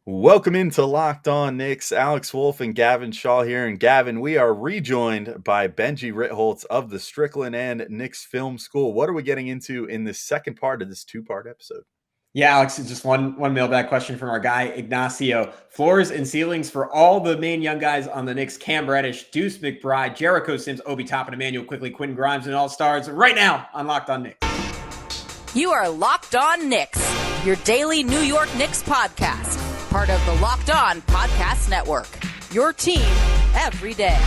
Welcome into Locked On Knicks. Alex Wolfe and Gavin Schall here. And Gavin, we are rejoined by Benjy Ritholtz of the Strickland and Knicks Film School. What are we getting into in the second part of this two-part episode? Yeah, Alex, it's just one mailbag question from our guy, Ignacio. Floors and ceilings for all the main young guys on the Knicks: Cam Reddish, Deuce McBride, Jericho Sims, Obi Toppin, Immanuel Quickley, Quinn Grimes, and All-Stars right now on Locked On Knicks. You are Locked On Knicks, your daily New York Knicks podcast, part of the Locked On Podcast Network, your team every day.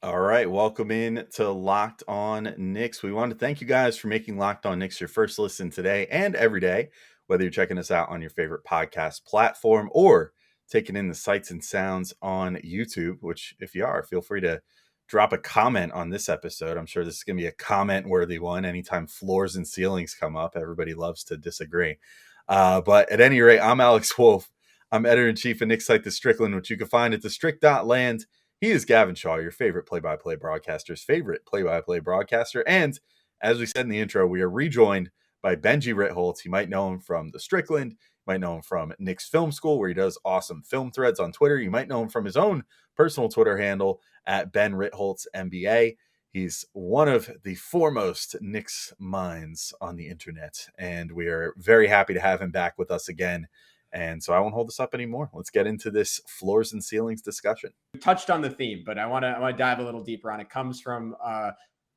All right, welcome in to Locked On Knicks. We want to thank you guys for making Locked On Knicks your first listen today and every day, whether you're checking us out on your favorite podcast platform or taking in the sights and sounds on YouTube, which if you are, feel free to drop a comment on this episode. I'm sure this is going to be a comment-worthy one. Anytime floors and ceilings come up, everybody loves to disagree. But at any rate, I'm Alex Wolfe. I'm editor-in-chief of Knicks site, The Strickland, which you can find at thestrick.land. He is Gavin Schall, your favorite play-by-play broadcaster's favorite play-by-play broadcaster. And as we said in the intro, we are rejoined by Benjy Ritholtz. You might know him from The Strickland. You might know him from Knicks Film School, where he does awesome film threads on Twitter. You might know him from his own personal Twitter handle at Ben Ritholtz NBA. He's one of the foremost Knicks minds on the internet, and we are very happy to have him back with us again. And so I won't hold this up anymore. Let's get into this floors and ceilings discussion. We touched on the theme, but I want to dive a little deeper on it. It comes from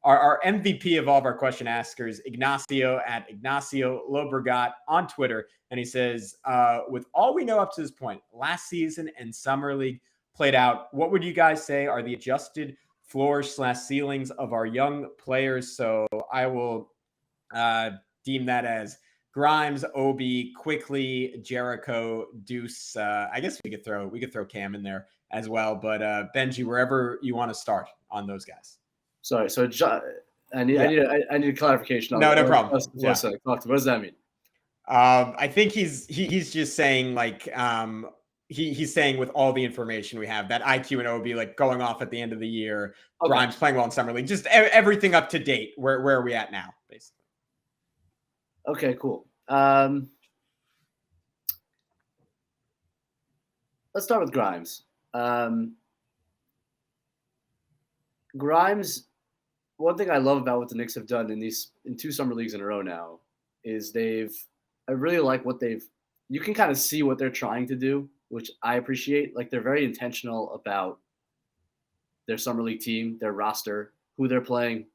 our MVP of all of our question askers, Ignacio at Ignacio Lobregat on Twitter. And he says, with all we know up to this point, last season and Summer League played out, what would you guys say are the adjusted floors/ceilings of our young players? So I will deem that as Grimes, Obi, Quickley, Jericho, Deuce. I guess we could throw Cam in there as well. But Benjy, wherever you want to start on those guys. Sorry, so I need a clarification. No problem. What does that mean? I think he's just saying like he's saying with all the information we have that IQ and Obi like going off at the end of the year, okay. Grimes playing well in Summer League, just everything up to date. Where are we at now, basically? Okay, cool. Let's start with Grimes. Grimes, one thing I love about what the Knicks have done in two summer leagues in a row now is I really like you can kind of see what they're trying to do, which I appreciate. Like, they're very intentional about their summer league team, their roster, who they're playing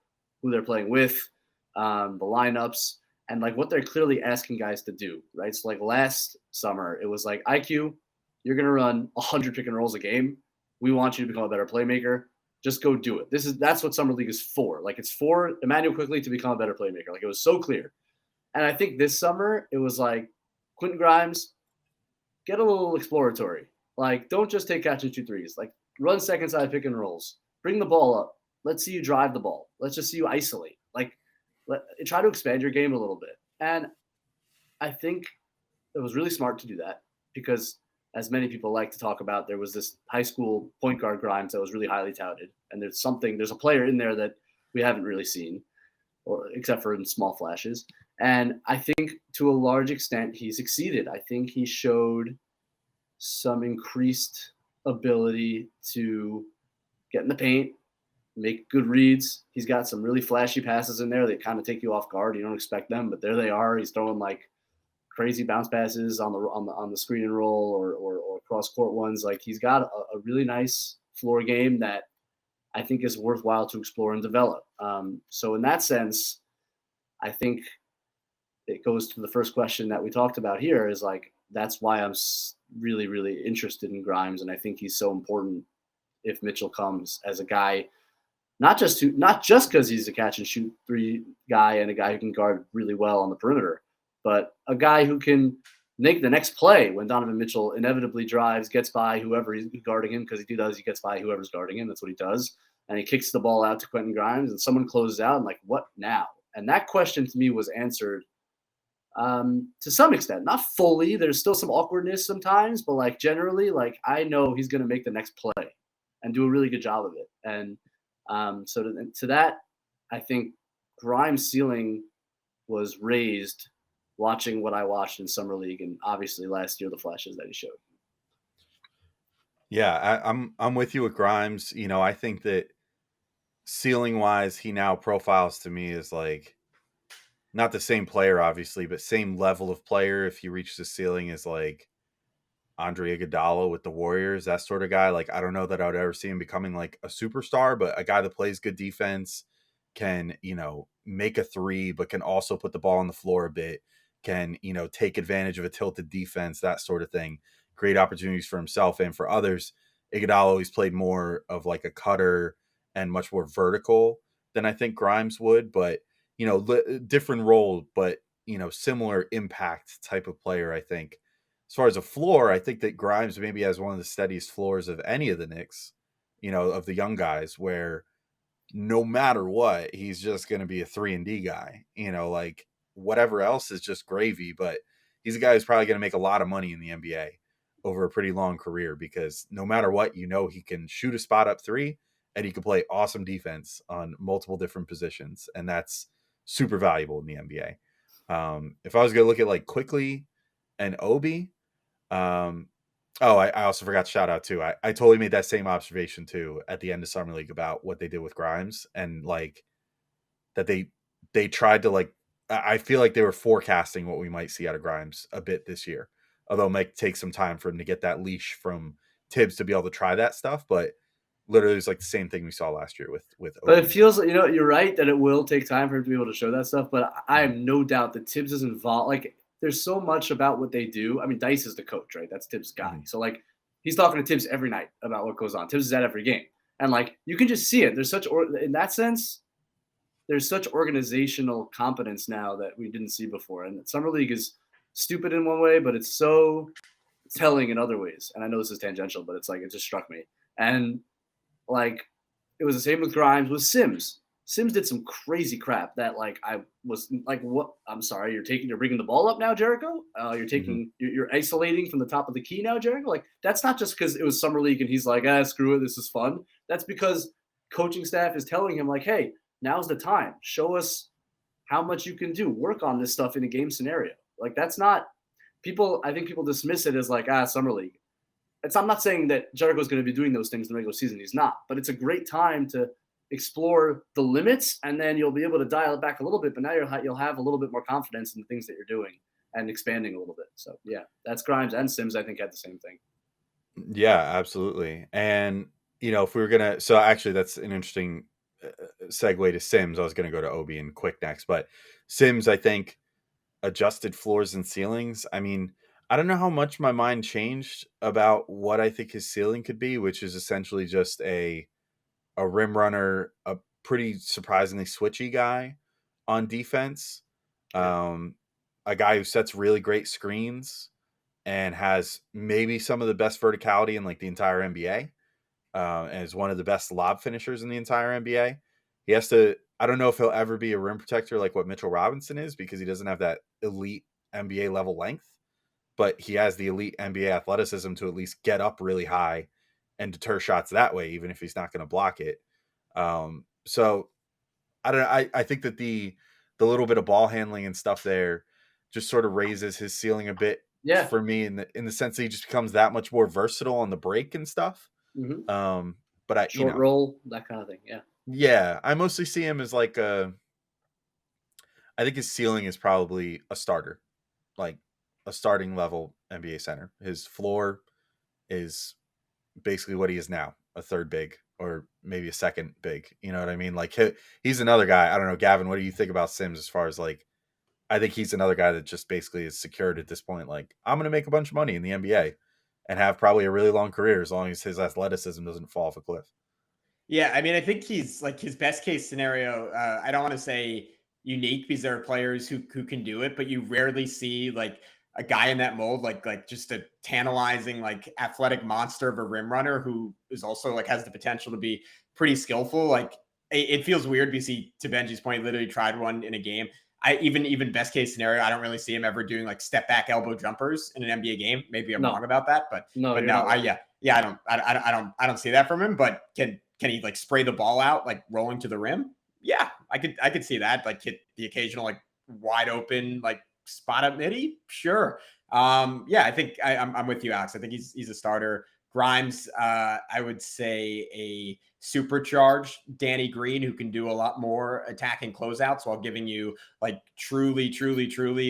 with, the lineups, and like what they're clearly asking guys to do, right? So like last summer, it was like, IQ, you're going to run 100 pick and rolls a game. We want you to become a better playmaker. Just go do it. That's what summer league is for. Like, it's for Immanuel Quickley to become a better playmaker. Like, it was so clear. And I think this summer it was like, Quentin Grimes, get a little exploratory. Like, don't just take catch and shoot threes. Like, run second side pick and rolls. Bring the ball up. Let's see you drive the ball. Let's just see you isolate. Like, try to expand your game a little bit. And I think it was really smart to do that because, as many people like to talk about, there was this high school point guard Grimes that was really highly touted. And there's a player in there that we haven't really seen, or except for in small flashes. And I think to a large extent he succeeded. I think he showed some increased ability to get in the paint, make good reads. He's got some really flashy passes in there that kind of take you off guard. You don't expect them, but there they are. He's throwing like crazy bounce passes on the screen and roll or cross court ones. Like, he's got a really nice floor game that I think is worthwhile to explore and develop. So in that sense, I think it goes to the first question that we talked about here is like, that's why I'm really, really interested in Grimes. And I think he's so important if Mitchell comes as a guy, not just because he's a catch and shoot three guy and a guy who can guard really well on the perimeter, but a guy who can make the next play when Donovan Mitchell inevitably drives, gets by whoever he's guarding him, because he gets by whoever's guarding him. That's what he does. And he kicks the ball out to Quentin Grimes, and someone closes out, and like, what now? And that question to me was answered to some extent, not fully. There's still some awkwardness sometimes, but like generally, like, I know he's going to make the next play and do a really good job of it. And so to that, I think Grimes' ceiling was raised watching what I watched in summer league, and obviously last year the flashes that he showed. Yeah, I'm with you with Grimes. You know, I think that ceiling wise, he now profiles to me as like not the same player, obviously, but same level of player. If he reaches the ceiling as like Andre Iguodala with the Warriors, that sort of guy. Like, I don't know that I would ever see him becoming like a superstar, but a guy that plays good defense, can, you know, make a three, but can also put the ball on the floor a bit, can, you know, take advantage of a tilted defense, that sort of thing. Great opportunities for himself and for others. Iguodala always played more of like a cutter and much more vertical than I think Grimes would, but, you know, different role, but, you know, similar impact type of player, I think. As far as a floor, I think that Grimes maybe has one of the steadiest floors of any of the Knicks, you know, of the young guys, where no matter what, he's just going to be a 3-and-D guy. You know, like whatever else is just gravy, but he's a guy who's probably going to make a lot of money in the NBA over a pretty long career, because no matter what, you know, he can shoot a spot up three and he can play awesome defense on multiple different positions. And that's super valuable in the NBA. If I was going to look at like Quickley and Obi, I also forgot to shout out too. I totally made that same observation too at the end of Summer League about what they did with Grimes, and like that they tried to like, I feel like they were forecasting what we might see out of Grimes a bit this year. Although it might take some time for him to get that leash from Tibbs to be able to try that stuff, but literally it's like the same thing we saw last year with But Obi. it feels like, you know, you're right that it will take time for him to be able to show that stuff. But I have no doubt that Tibbs is involved. Like, there's so much about what they do. I mean, Dice is the coach, right? That's Tibbs' guy. Mhm. So, like, he's talking to Tibbs every night about what goes on. Tibbs is at every game. And, like, you can just see it. There's such, in that sense, there's such organizational competence now that we didn't see before. And Summer League is stupid in one way, but it's so telling in other ways. And I know this is tangential, but it's like, it just struck me. And, like, it was the same with Grimes, with Sims. Sims did some crazy crap that, like, I was like, what? I'm sorry, you're bringing the ball up now, Jericho? You're isolating from the top of the key now, Jericho? Like, that's not just because it was Summer League and he's like, screw it, this is fun. That's because coaching staff is telling him, like, hey, now's the time. Show us how much you can do. Work on this stuff in a game scenario. Like, that's not – I think people dismiss it as like, Summer League. I'm not saying that Jericho's going to be doing those things in the regular season. He's not. But it's a great time to explore the limits, and then you'll be able to dial it back a little bit. But now you'll have a little bit more confidence in the things that you're doing and expanding a little bit. So, yeah, that's Grimes and Sims, I think, had the same thing. Yeah, absolutely. And, you know, if we were going to – so actually that's an interesting segue to Sims. I was going to go to Obi and Quick next. But Sims, I think, adjusted floors and ceilings. I mean – I don't know how much my mind changed about what I think his ceiling could be, which is essentially just a rim runner, a pretty surprisingly switchy guy on defense, a guy who sets really great screens and has maybe some of the best verticality in like the entire NBA, and is one of the best lob finishers in the entire NBA. He has to, I don't know if he'll ever be a rim protector like what Mitchell Robinson is, because he doesn't have that elite NBA level length. But he has the elite NBA athleticism to at least get up really high and deter shots that way, even if he's not going to block it. So I don't know. I think that the little bit of ball handling and stuff there just sort of raises his ceiling a bit for me in the sense that he just becomes that much more versatile on the break and stuff. Mm-hmm. But short roll, that kind of thing. Yeah. Yeah. I mostly see him as like I think his ceiling is probably a starter, like a starting level NBA center. His floor is basically what he is now, a third big or maybe a second big. You know what I mean? Like he's another guy. I don't know, Gavin, what do you think about Sims as far as like, I think he's another guy that just basically is secured at this point. Like, I'm going to make a bunch of money in the NBA and have probably a really long career as long as his athleticism doesn't fall off a cliff. Yeah. I mean, I think he's like his best case scenario. I don't want to say unique because there are players who can do it, but you rarely see like a guy in that mold, like just a tantalizing, like athletic monster of a rim runner who is also like has the potential to be pretty skillful. Like it feels weird because he, to Benji's point, literally tried one in a game. I even best case scenario, I don't really see him ever doing like step back elbow jumpers in an NBA game. Maybe I'm wrong about that, but I don't see that from him. But can he like spray the ball out like rolling to the rim? yeah, I could see that. Like hit the occasional like wide open like spot up midi. Sure. Yeah, I think I'm with you, Alex. I think he's a starter. Grimes, I would say a supercharged Danny Green who can do a lot more attacking closeouts while giving you like truly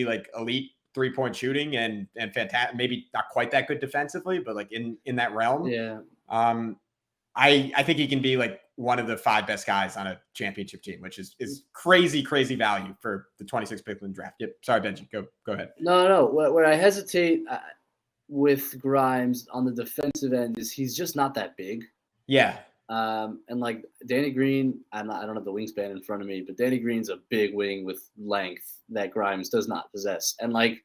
like elite 3-point shooting and fantastic. Maybe not quite that good defensively, but like in that realm. Yeah. I think he can be like one of the 5 best guys on a championship team, which is crazy value for the 26th pick in the draft. Yep. Sorry, Benjy. Go ahead. No. Where I hesitate with Grimes on the defensive end is he's just not that big. Yeah. And like Danny Green, I don't have the wingspan in front of me, but Danny Green's a big wing with length that Grimes does not possess. And like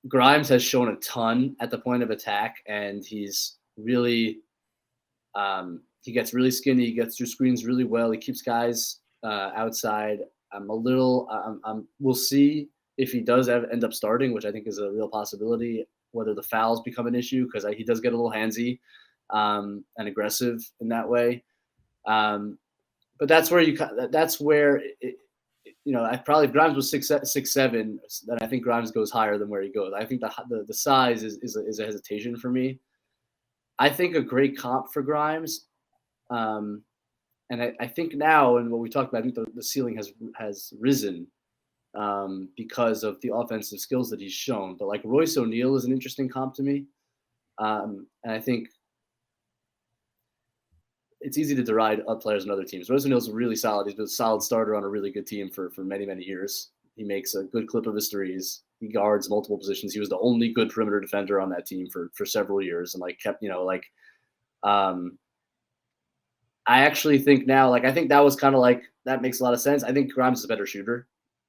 Grimes has shown a ton at the point of attack, and he's really he gets really skinny. He gets through screens really well. He keeps guys outside. We'll see if he does end up starting, which I think is a real possibility, whether the fouls become an issue, because he does get a little handsy and aggressive in that way. But that's where I probably, if Grimes was 6'7", then I think Grimes goes higher than where he goes. I think the size is a hesitation for me. I think a great comp for Grimes, and I think now, and what we talked about, I think the ceiling has risen because of the offensive skills that he's shown. But like Royce O'Neal is an interesting comp to me, and I think it's easy to deride up players on other teams. Royce O'Neal's really solid. He's been a solid starter on a really good team for many years. He makes a good clip of his threes. He guards multiple positions. He was the only good perimeter defender on that team for several years, and like kept, I actually think now, I think that was kind of like, that makes a lot of sense. I think Grimes is a better shooter.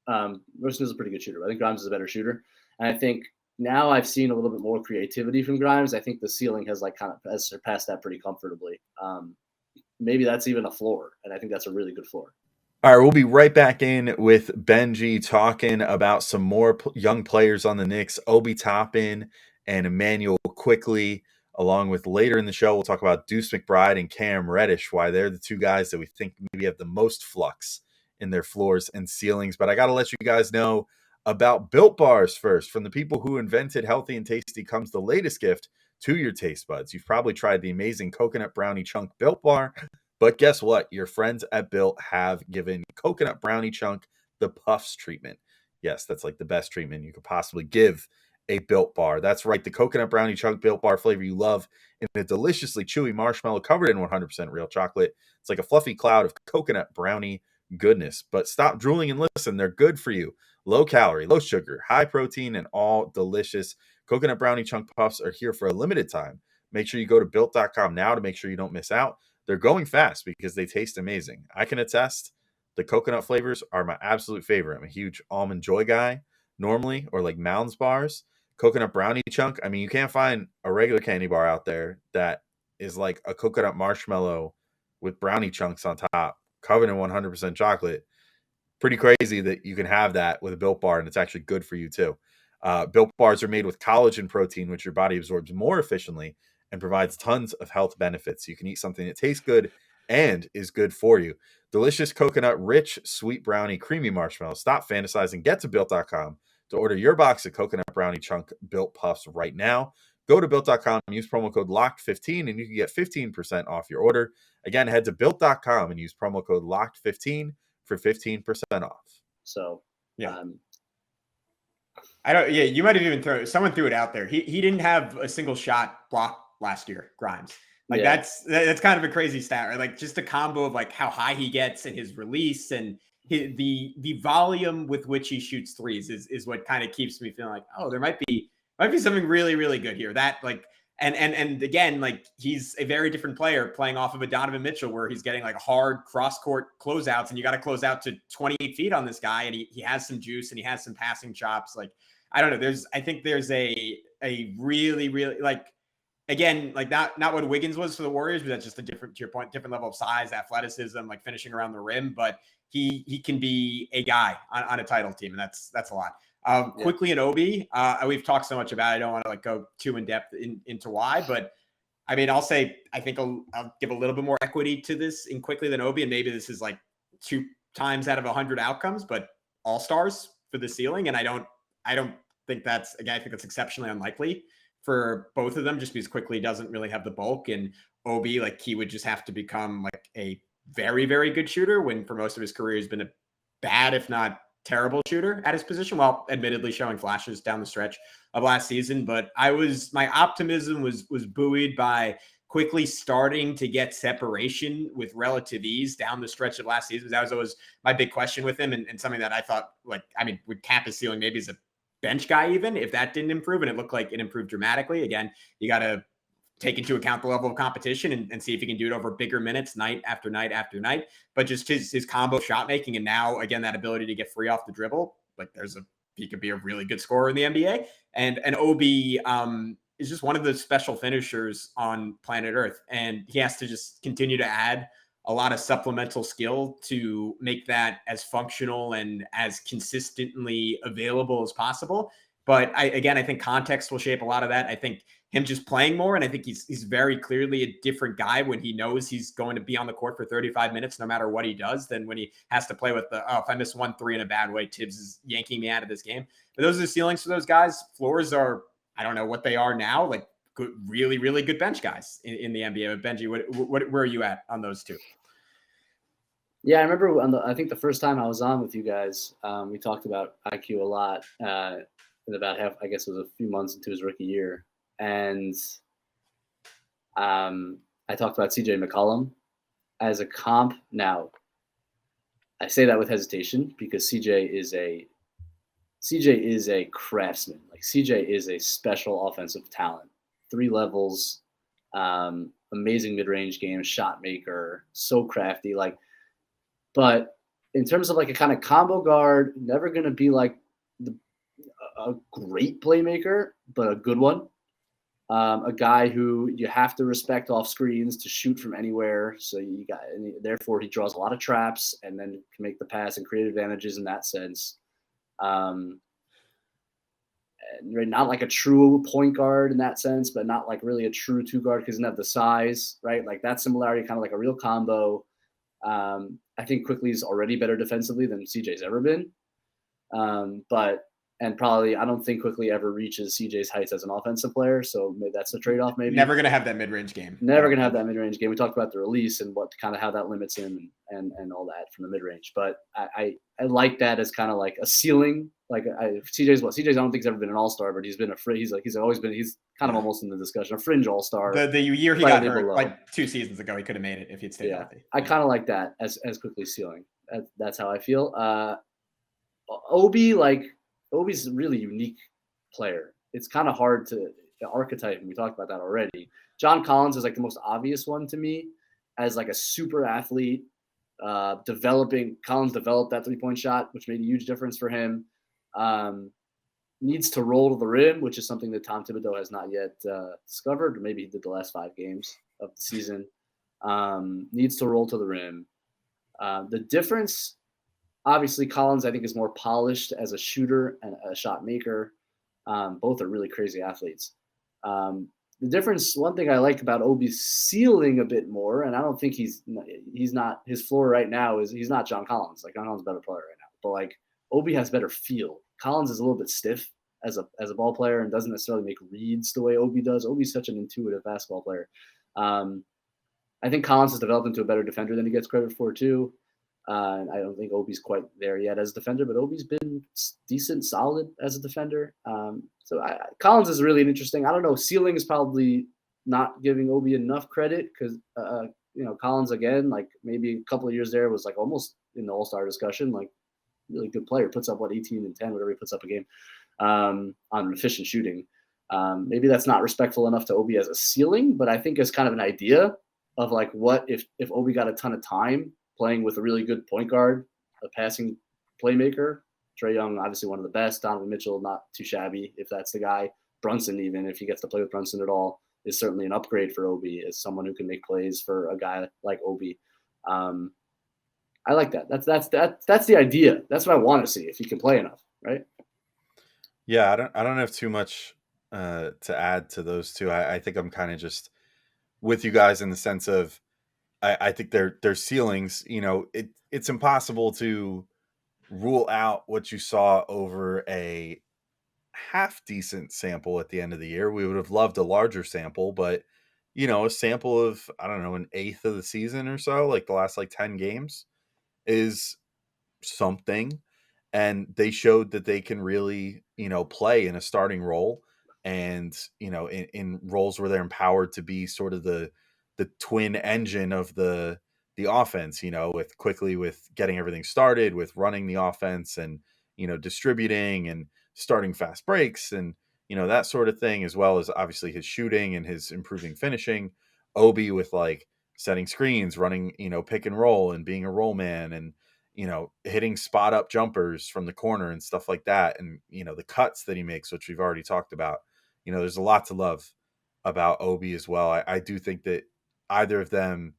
Royce is a pretty good shooter. I think Grimes is a better shooter. And I think now I've seen a little bit more creativity from Grimes. I think the ceiling has has surpassed that pretty comfortably. Maybe that's even a floor, and I think that's a really good floor. All right, we'll be right back in with Benjy talking about some more young players on the Knicks, Obi Toppin and Immanuel Quickley, along with later in the show, we'll talk about Deuce McBride and Cam Reddish, why they're the 2 guys that we think maybe have the most flux in their floors and ceilings. But I got to let you guys know about Built Bars first. From the people who invented healthy and tasty comes the latest gift to your taste buds. You've probably tried the amazing coconut brownie chunk Built Bar, but guess what? Your friends at Built have given coconut brownie chunk the Puffs treatment. Yes, that's like the best treatment you could possibly give a Built Bar. That's right, the coconut brownie chunk Built Bar flavor you love in a deliciously chewy marshmallow covered in 100% real chocolate. It's like a fluffy cloud of coconut brownie goodness. But stop drooling and listen. They're good for you. Low calorie, low sugar, high protein, and all delicious. Coconut brownie chunk puffs are here for a limited time. Make sure you go to Built.com now to make sure you don't miss out. They're going fast because they taste amazing. I can attest the coconut flavors are my absolute favorite. I'm a huge Almond Joy guy normally, or like Mounds bars. Coconut brownie chunk. I mean, you can't find a regular candy bar out there that is like a coconut marshmallow with brownie chunks on top, covered in 100% chocolate. Pretty crazy that you can have that with a Built Bar, and it's actually good for you too. Built Bars are made with collagen protein, which your body absorbs more efficiently and provides tons of health benefits. You can eat something that tastes good and is good for you. Delicious coconut, rich, sweet brownie, creamy marshmallow. Stop fantasizing. Get to Built.com to order your box of coconut brownie chunk Built Puffs right now. Go to Built.com and use promo code LOCKED15 and you can get 15% off your order. Again, head to Built.com and use promo code LOCKED15 for 15% off. So, yeah. You might have even someone threw it out there. He didn't have a single shot blocked last year, Grimes. That's kind of a crazy stat, right? Like just a combo of like how high he gets and his release and the volume with which he shoots threes is what kind of keeps me feeling like, oh, there might be something really, really good here. That like, and again, like he's a very different player playing off of a Donovan Mitchell where he's getting like hard cross court closeouts and you got to close out to 28 feet on this guy. And he has some juice and he has some passing chops. Like, I don't know. I think there's a really, really like, again, like not what Wiggins was for the Warriors, but that's just to your point, different level of size, athleticism, like finishing around the rim. But he can be a guy on a title team, and that's a lot. Quickley and Obi, we've talked so much about it. I don't want to like go too in depth into why, but I mean, I'll say I think I'll give a little bit more equity to this in Quickley than Obi, and maybe this is like 2 times out of 100 outcomes, but all-stars for the ceiling. And I don't think that's, again, I think that's exceptionally unlikely for both of them, just because Quickley doesn't really have the bulk, and Obi, like, he would just have to become like a very, very good shooter, when for most of his career he's been a bad, if not terrible shooter at his position, while admittedly showing flashes down the stretch of last season. But my optimism was buoyed by Quickley starting to get separation with relative ease down the stretch of last season. That was always my big question with him, and something that I thought, like, I mean, would cap his ceiling maybe as a bench guy, even if that didn't improve, and it looked like it improved dramatically. Again, you got to take into account the level of competition and see if he can do it over bigger minutes night after night after night. But just his combo shot making, and now again that ability to get free off the dribble, like, he could be a really good scorer in the NBA. And Obi is just one of the special finishers on planet Earth, and he has to just continue to add a lot of supplemental skill to make that as functional and as consistently available as possible. But I think context will shape a lot of that. I think him just playing more, and I think he's very clearly a different guy when he knows he's going to be on the court for 35 minutes, no matter what he does, than when he has to play with if I miss 1 3 in a bad way, Tibbs is yanking me out of this game. But those are the ceilings for those guys. Floors are, I don't know what they are now, like good, really, really good bench guys in the NBA. But Benjy, where are you at on those two? Yeah, I remember I think the first time I was on with you guys, we talked about IQ a lot. In about I guess it was a few months into his rookie year. And I talked about CJ McCollum as a comp. Now, I say that with hesitation because CJ is a craftsman. Like, CJ is a special offensive talent. 3 levels, amazing mid-range game, shot maker, so crafty. Like, but in terms of like a kind of combo guard, never going to be like a great playmaker, but a good one. A guy who you have to respect off screens to shoot from anywhere. So and therefore he draws a lot of traps and then can make the pass and create advantages in that sense. And not like a true point guard in that sense, but not like really a true 2 guard because he doesn't have the size, right? Like that similarity, kind of like a real combo. I think Quickley's already better defensively than CJ's ever been. And probably I don't think Quickley ever reaches CJ's heights as an offensive player. So maybe that's a trade-off. Maybe never going to have that mid-range game. Never going to have that mid-range game. We talked about the release and how that limits him and all that from the mid-range. But I like that as kind of like a ceiling. Like CJ's I don't think he's ever been an all-star, but he's been he's always been, he's kind of almost in the discussion, a fringe all-star. The year he got hurt, like 2 seasons ago, he could have made it if he'd stayed healthy. I kind of like that as Quickley's ceiling. That's how I feel. Obi's a really unique player. It's kind of hard to archetype, and we talked about that already. John Collins is like the most obvious one to me as like a super athlete. Collins developed that 3-point shot, which made a huge difference for him. Needs to roll to the rim, which is something that Tom Thibodeau has not yet discovered, or maybe he did the last 5 games of the season. Needs to roll to the rim. The difference, obviously, Collins, I think, is more polished as a shooter and a shot maker. Both are really crazy athletes. The difference, one thing I like about Obi's ceiling a bit more, and I don't think he's not, his floor right now is he's not John Collins. Like, John Collins is a better player right now. But, like, Obi has better feel. Collins is a little bit stiff as a ball player and doesn't necessarily make reads the way Obi does. Obi's such an intuitive basketball player. I think Collins has developed into a better defender than he gets credit for, too. I don't think Obi's quite there yet as a defender, but Obi's been decent, solid as a defender. Collins is really interesting. I don't know. Ceiling is probably not giving Obi enough credit because, Collins, again, like maybe a couple of years there was like almost in the All-Star discussion, like really good player, puts up 18 and 10, whatever he puts up a game on efficient shooting. Maybe that's not respectful enough to Obi as a ceiling, but I think it's kind of an idea of like what if Obi got a ton of time playing with a really good point guard, a passing playmaker. Trae Young, obviously one of the best. Donovan Mitchell, not too shabby if that's the guy. Brunson, even if he gets to play with Brunson at all, is certainly an upgrade for Obi as someone who can make plays for a guy like Obi. I like that. That's the idea. That's what I want to see if he can play enough, right? Yeah, I don't have too much to add to those two. I think I'm kind of just with you guys in the sense of I think their ceilings, it's impossible to rule out what you saw over a half decent sample at the end of the year. We would have loved a larger sample, but a sample of, I don't know, an eighth of the season or so, like the last 10 games is something. And they showed that they can really, play in a starting role and, in roles where they're empowered to be sort of the twin engine of the offense, with Quickley, with getting everything started, with running the offense and, distributing and starting fast breaks and, that sort of thing, as well as obviously his shooting and his improving finishing. Obi with setting screens, running, pick and roll and being a roll man and, hitting spot up jumpers from the corner and stuff like that. And, the cuts that he makes, which we've already talked about, there's a lot to love about Obi as well. I do think that either of them,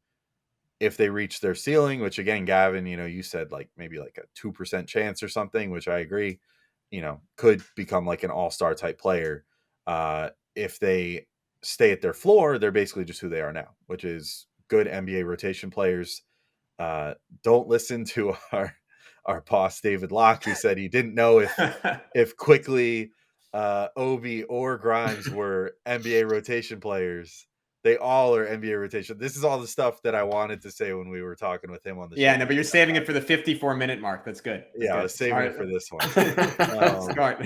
if they reach their ceiling, which again, Gavin, you said maybe a 2% chance or something, which I agree, could become an all-star type player. If they stay at their floor, they're basically just who they are now, which is good NBA rotation players. Don't listen to our boss David Locke, who said he didn't know if Quickley, Obi, or Grimes were NBA rotation players. They all are NBA rotation. This is all the stuff that I wanted to say when we were talking with him on the show. Yeah, no, but you're saving it for the 54-minute mark. That's good. That's good. I was saving it for this one. Smart.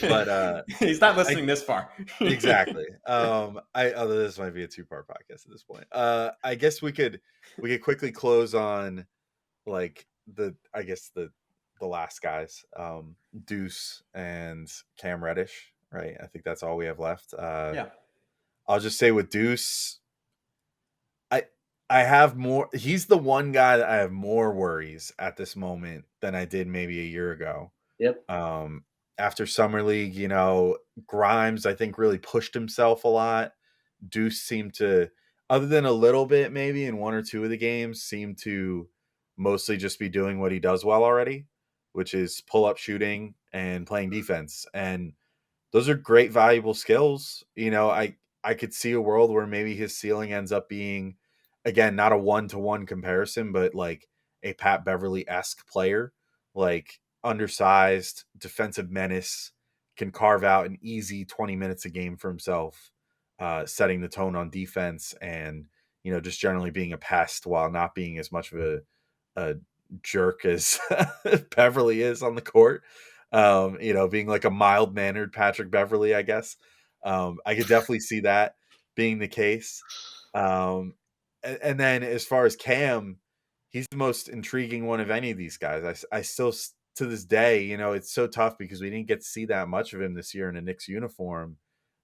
But he's not listening this far. Exactly. Although this might be a 2-part podcast at this point. I guess we could quickly close on the last guys, Deuce and Cam Reddish, right? I think that's all we have left. Yeah. I'll just say with Deuce, I have more. He's the one guy that I have more worries at this moment than I did maybe a year ago. Yep. After Summer League, Grimes, I think, really pushed himself a lot. Deuce seemed to, other than a little bit maybe in one or two of the games, seemed to mostly just be doing what he does well already, which is pull up shooting and playing defense. And those are great, valuable skills. I could see a world where maybe his ceiling ends up being, again, not a 1-to-1 comparison, but a Pat Beverly-esque player, undersized, defensive menace, can carve out an easy 20 minutes a game for himself, setting the tone on defense and, just generally being a pest while not being as much of a jerk as Beverly is on the court. Being a mild-mannered Patrick Beverly, I guess. I could definitely see that being the case. And then as far as Cam, he's the most intriguing one of any of these guys. I still, to this day, it's so tough because we didn't get to see that much of him this year in a Knicks uniform.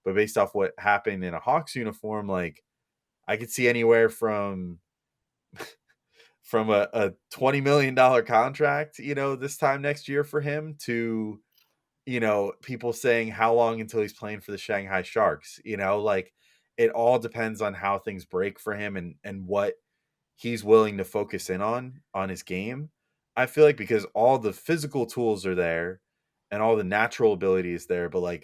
But based off what happened in a Hawks uniform, I could see anywhere from a $20 million contract, this time next year for him to, people saying how long until he's playing for the Shanghai Sharks, it all depends on how things break for him and what he's willing to focus in on his game. I feel because all the physical tools are there and all the natural ability is there, but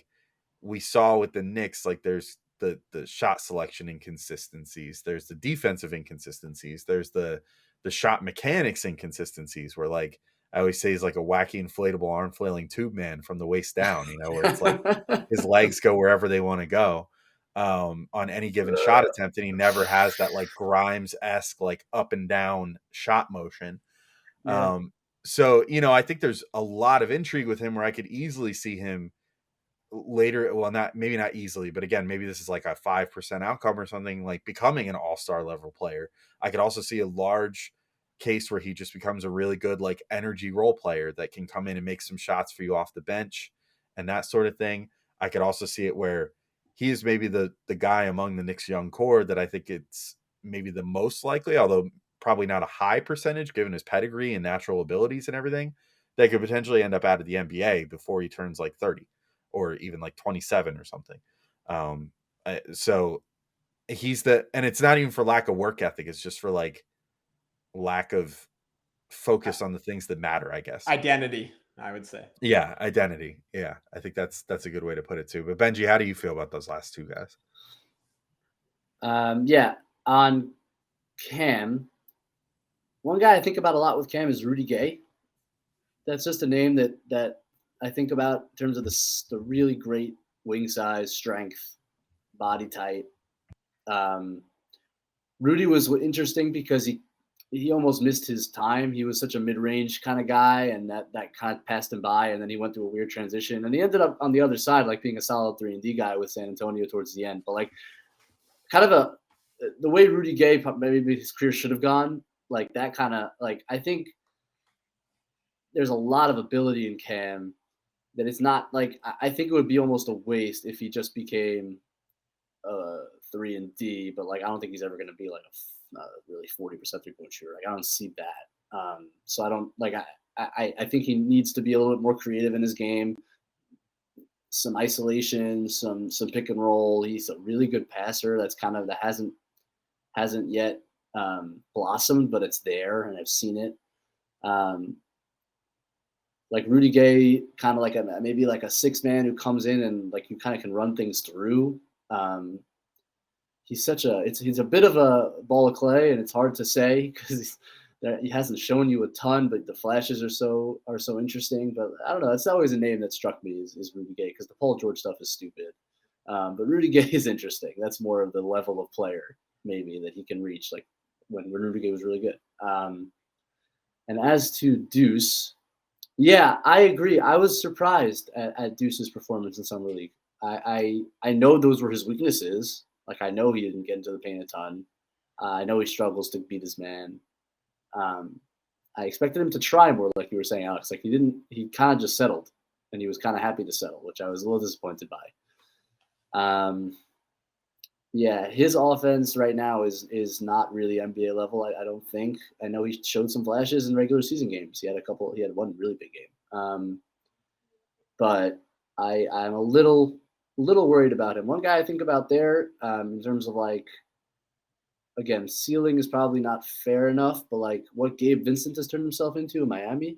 we saw with the Knicks, there's the shot selection inconsistencies, there's the defensive inconsistencies, there's the shot mechanics inconsistencies where I always say he's a wacky inflatable arm flailing tube man from the waist down, where it's his legs go wherever they want to go on any given shot attempt, and he never has that Grimes-esque up and down shot motion. Yeah. So I think there's a lot of intrigue with him where I could easily see him later, well, maybe not easily, but again, maybe this is a 5% outcome or something, becoming an all-star level player. I could also see a large case where he just becomes a really good energy role player that can come in and make some shots for you off the bench and that sort of thing. I could also see it where he is maybe the guy among the Knicks young core that I think it's maybe the most likely, although probably not a high percentage given his pedigree and natural abilities and everything, that could potentially end up out of the NBA before he turns 30 or even 27 or something. So he's and it's not even for lack of work ethic. It's just for lack of focus on the things that matter, I guess. Identity, I would say. Yeah, identity. Yeah, I think that's a good way to put it too. But Benjy, how do you feel about those last two guys? Yeah, on Cam, one guy I think about a lot with Cam is Rudy Gay. That's just a name that I think about in terms of the really great wing size, strength, body type. Rudy was interesting because he almost missed his time. He was such a mid-range kind of guy, and that kind of passed him by, and then he went through a weird transition. And he ended up on the other side, like being a solid 3-and-D guy with San Antonio towards the end. But like kind of the way Rudy Gay maybe his career should have gone, like that kind of like I think there's a lot of ability in Cam that it's not like I think it would be almost a waste if he just became 3-and-D, but like I don't think he's ever going to be like a really 40% 3-point shooter. Like I don't see that. So I don't like I think he needs to be a little bit more creative in his game. Some isolation, some pick and roll. He's a really good passer. That's kind of that hasn't yet blossomed, but it's there, and I've seen it. Like Rudy Gay, kind of like maybe like a 6-man who comes in and like you kind of can run things through. He's a bit of a ball of clay, and it's hard to say because he hasn't shown you a ton, but the flashes are so interesting. But I don't know. That's always a name that struck me is Rudy Gay because the Paul George stuff is stupid. But Rudy Gay is interesting. That's more of the level of player maybe that he can reach, like when Rudy Gay was really good. And as to Deuce, yeah, I agree. I was surprised at Deuce's performance in Summer League. I know those were his weaknesses. Like I know he didn't get into the paint a ton. I know he struggles to beat his man. I expected him to try more, like you were saying, Alex. Like he didn't. He kind of just settled, and he was kind of happy to settle, which I was a little disappointed by. Yeah, his offense right now is not really NBA level. I don't think. I know he showed some flashes in regular season games. He had one really big game. But I'm a little worried about him. One guy I think about there in terms of like, again, ceiling is probably not fair enough, but like what Gabe Vincent has turned himself into in Miami,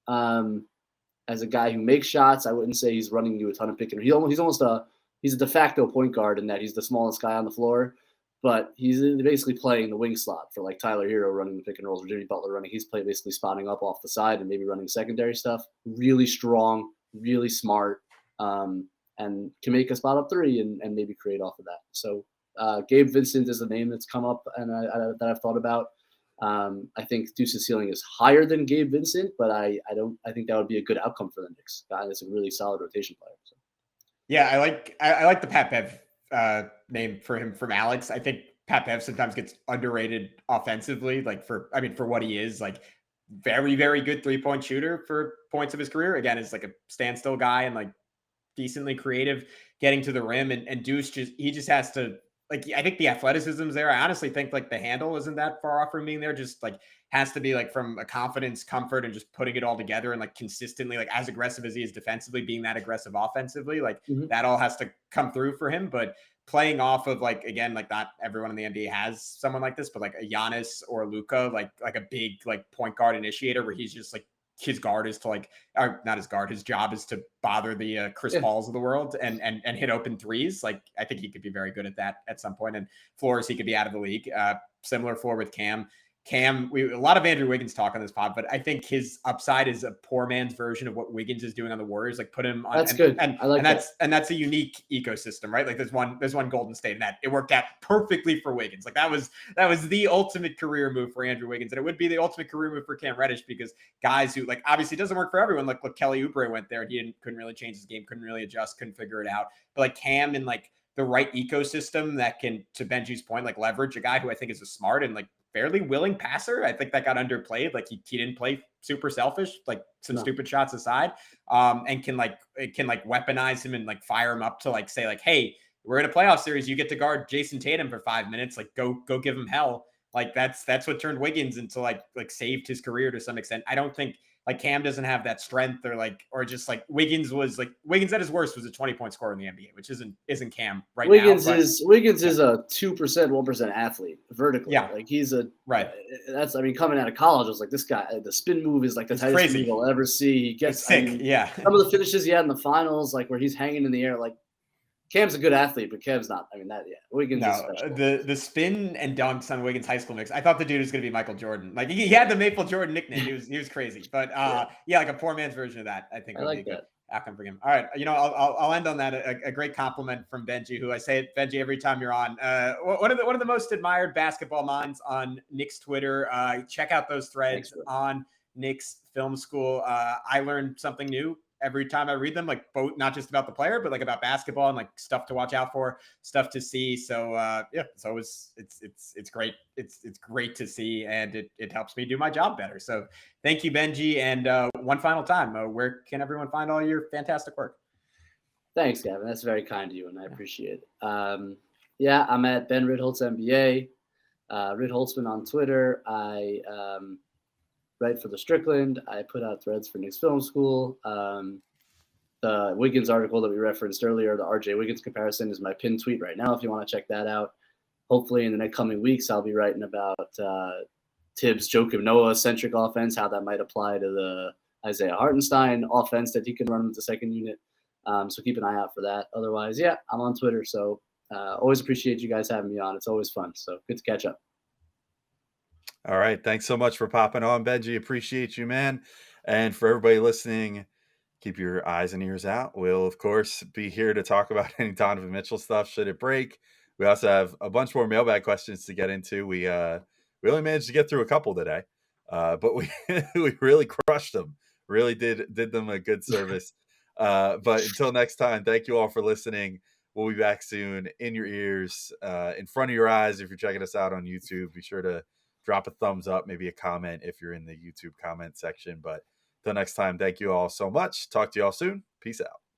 as a guy who makes shots, I wouldn't say he's running you a ton of pick and roll. He's a de facto point guard in that he's the smallest guy on the floor, but he's basically playing the wing slot for like Tyler Hero running the pick and rolls, or Jimmy Butler running. He's basically spotting up off the side and maybe running secondary stuff. Really strong, really smart, and can make a spot up three and maybe create off of that. So Gabe Vincent is a name that's come up and that I've thought about. I think Deuce's ceiling is higher than Gabe Vincent, but I think that would be a good outcome for the Knicks. Guy that's a really solid rotation player. So. Yeah, I like the Pat Bev name for him from Alex. I think Pat Bev sometimes gets underrated offensively, like for what he is, like very, very good 3-point shooter for points of his career. Again, is like a standstill guy and like decently creative getting to the rim, and Deuce just has to, like, I think the athleticism's there. I honestly think like the handle isn't that far off from being there. Just like has to be like from a confidence, comfort, and just putting it all together and like consistently, like as aggressive as he is defensively, being that aggressive offensively, like that all has to come through for him. But playing off of like, again, like not everyone in the NBA has someone like this, but like a Giannis or Luka, like a big like point guard initiator where he's just like, his guard is to like, or not his guard, his job is to bother the Chris Pauls of the world and hit open threes. Like I think he could be very good at that at some point. And floors, he could be out of the league. Similar floor with Cam. A lot of Andrew Wiggins talk on this pod, but I think his upside is a poor man's version of what Wiggins is doing on the Warriors. Like put him on. That's good. I like that. That's a unique ecosystem, right? Like there's one Golden State, and that it worked out perfectly for Wiggins. Like that was the ultimate career move for Andrew Wiggins, and it would be the ultimate career move for Cam Reddish because guys who like obviously doesn't work for everyone. Like Kelly Oubre went there, and he couldn't really change his game, couldn't really adjust, couldn't figure it out. But like Cam in like the right ecosystem that can, to Benjy's point, like leverage a guy who I think is a smart and like fairly willing passer. I think that got underplayed. Like he didn't play super selfish, like some stupid shots aside, and can weaponize him and like fire him up to like say like, hey, we're in a playoff series. You get to guard Jason Tatum for 5 minutes. Like go give him hell. Like that's what turned Wiggins into like saved his career to some extent. I don't think like Cam doesn't have that strength or just like Wiggins at his worst was a 20-point scorer in the NBA, which isn't Cam right now. Wiggins is a 2%, 1% athlete vertically. Yeah. Like he's a, right. That's, I mean, coming out of college, I was like, this guy, the spin move is like the tightest move you'll ever see. He gets sick. Yeah. Some of the finishes he had in the finals, like where he's hanging in the air, like Cam's a good athlete, but Cam's not. I mean, Wiggins is special. The spin and dunks on Wiggins' high school mix. I thought the dude was going to be Michael Jordan. Like he had the Maple Jordan nickname. He was crazy. But like a poor man's version of that. I think I like that outcome for him. All right, I'll end on that. A great compliment from Benjy, who I say it, Benjy, every time you're on. One of the most admired basketball minds on Knicks Twitter. Check out those threads on Knicks Film School. I learned something new every time I read them, like both, not just about the player, but like about basketball and like stuff to watch out for, stuff to see. So it's always, it's great. It's great to see. And it helps me do my job better. So thank you, Benjy. And one final time, where can everyone find all your fantastic work? Thanks, Gavin. That's very kind of you. And I appreciate it. I'm at Ben Ritholtz NBA, Ritholtzman on Twitter. I write for the Strickland. I put out threads for Knicks Film School. The Wiggins article that we referenced earlier, the RJ Wiggins comparison, is my pinned tweet right now if you want to check that out. Hopefully in the next coming weeks, I'll be writing about Tibbs' Joakim Noah-centric offense, how that might apply to the Isaiah Hartenstein offense that he can run with the second unit. So keep an eye out for that. Otherwise, I'm on Twitter. So always appreciate you guys having me on. It's always fun. So good to catch up. All right. Thanks so much for popping on, Benjy. Appreciate you, man. And for everybody listening, keep your eyes and ears out. We'll, of course, be here to talk about any Donovan Mitchell stuff should it break. We also have a bunch more mailbag questions to get into. We only managed to get through a couple today, but we really crushed them. Really did them a good service. But until next time, thank you all for listening. We'll be back soon in your ears, in front of your eyes. If you're checking us out on YouTube, be sure to drop a thumbs up, maybe a comment if you're in the YouTube comment section. But until next time, thank you all so much. Talk to you all soon. Peace out.